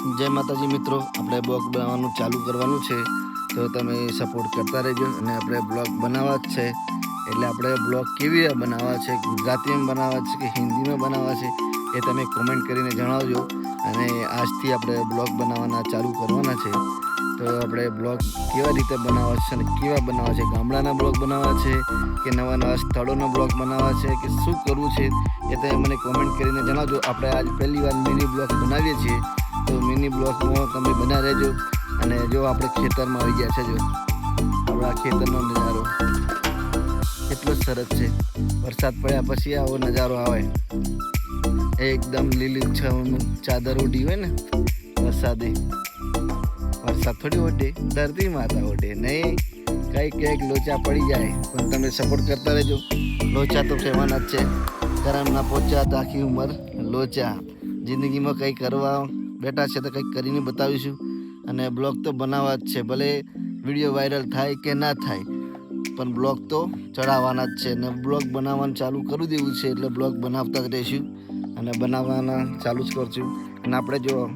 જય માતાજી મિત્રો, આપણે બ્લોગ બનાવવાનું ચાલુ કરવાનું છે, તો તમે સપોર્ટ કરતા રહેજો. અને આપણે બ્લોગ બનાવવા જ છે, એટલે આપણે બ્લોગ કેવી રીતે બનાવવા છે, ગુજરાતીમાં બનાવવા છે કે હિન્દીમાં બનાવવા છે, એ તમે કોમેન્ટ કરીને જણાવજો. અને આજથી આપણે બ્લોગ બનાવવાના ચાલુ કરવાના છે. તો આપણે બ્લોગ કેવા રીતે બનાવવા છે અને કેવા બનાવવા છે, ગામડાના બ્લોગ બનાવવા છે કે નવા નવા સ્થળોના બ્લોગ બનાવવા છે કે શું કરવું છે, એ તમે મને કોમેન્ટ કરીને જણાવજો. આપણે આજ પહેલી વાર મિની બ્લોગ બનાવીએ છીએ, તો મિની બ્લોગમાં તમે બના રહેજો. અને જો આપણે ખેતરમાં આવી ગયા છે, જો આપણા ખેતરનો નજારો એટલો સરસ છે. વરસાદ પડ્યા પછી આવો નજારો આવે, એકદમ લીલીછમ ચાદર ઉડી હોય ને વરસાદ થોડી ઓઢે, ધરતી માતા ઓઢે નહીં. કંઈક લોચા પડી જાય, પણ તમે સપોર્ટ કરતા રહેજો. લોચા તો કહેવાના જ છે, કરમ ના પહોંચ્યા તો આખી ઉંમર લોચા. જિંદગીમાં કંઈ કરવા બેઠા છે તો કંઈક કરીને બતાવીશું. અને બ્લોગ તો બનાવવા જ છે, ભલે વિડીયો વાયરલ થાય કે ના થાય, પણ બ્લોગ તો ચડાવવાના જ છે. અને બ્લોગ બનાવવાનું ચાલુ કરી દેવું છે, એટલે બ્લોગ બનાવતા જ રહીશું અને બનાવવાના ચાલુ જ કરશું. અને આપણે જો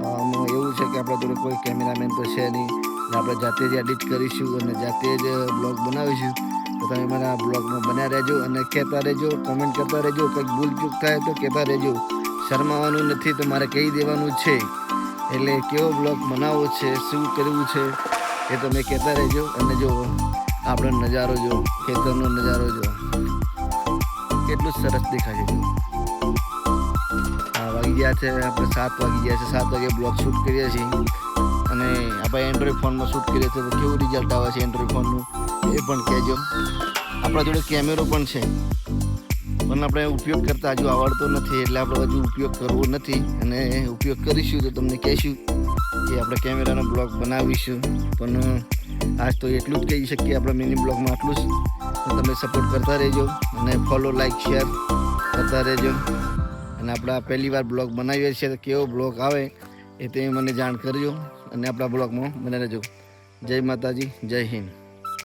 એવું છે કે આપણા જોડે કોઈ કેમેરામેન તો છે નહીં, આપણે જાતે જ એડિટ કરીશું અને જાતે જ બ્લોગ બનાવીશું. તો તમે મને આ બ્લોગમાં બન્યા રહેજો અને કહેતા રહેજો, કોમેન્ટ કરતા રહેજો. કંઈક ભૂલચૂક થાય તો કહેતા રહેજો, શરમાવાનું નથી, તો મારે કહી દેવાનું છે. એટલે કેવો બ્લોગ બનાવવો છે, શું કરવું છે, એ તમે કહેતા રહેજો. અને જો આપણો નજારો જો, ખેતરનો નજારો જો કેટલું સરસ દેખાય છે. વાગી ગયા છે આપણે 7 વાગી ગયા છે. 7 વાગે બ્લોગ શૂટ કરીએ છીએ અને આપણે એન્ડ્રોઈડ ફોનમાં શૂટ કરીએ છીએ. તો કેવું રિઝલ્ટ આવે છે એન્ડ્રોઈડ ફોનનું એ પણ કહેજો. આપણા જોડે કેમેરો પણ છે, પણ આપણે ઉપયોગ કરતા હજુ આવડતો નથી, એટલે આપણે હજુ ઉપયોગ કરવો નથી. અને ઉપયોગ કરીશું તો તમને કહીશું કે આપણે કેમેરાનો બ્લોગ બનાવીશું. પણ આજ તો એટલું જ કહી શકીએ આપણે મિની બ્લોગમાં, આટલું જ. તો તમે સપોર્ટ કરતા રહેજો અને ફોલો, લાઈક, શેર કરતા રહેજો. અને આપણા પહેલી વાર બ્લોગ બનાવીએ છીએ, તો કેવો બ્લોગ આવે એ તમે મને જાણ કરજો. અને આપણા બ્લોગમાં બને રહેજો. જય માતાજી, જય હિન્દ.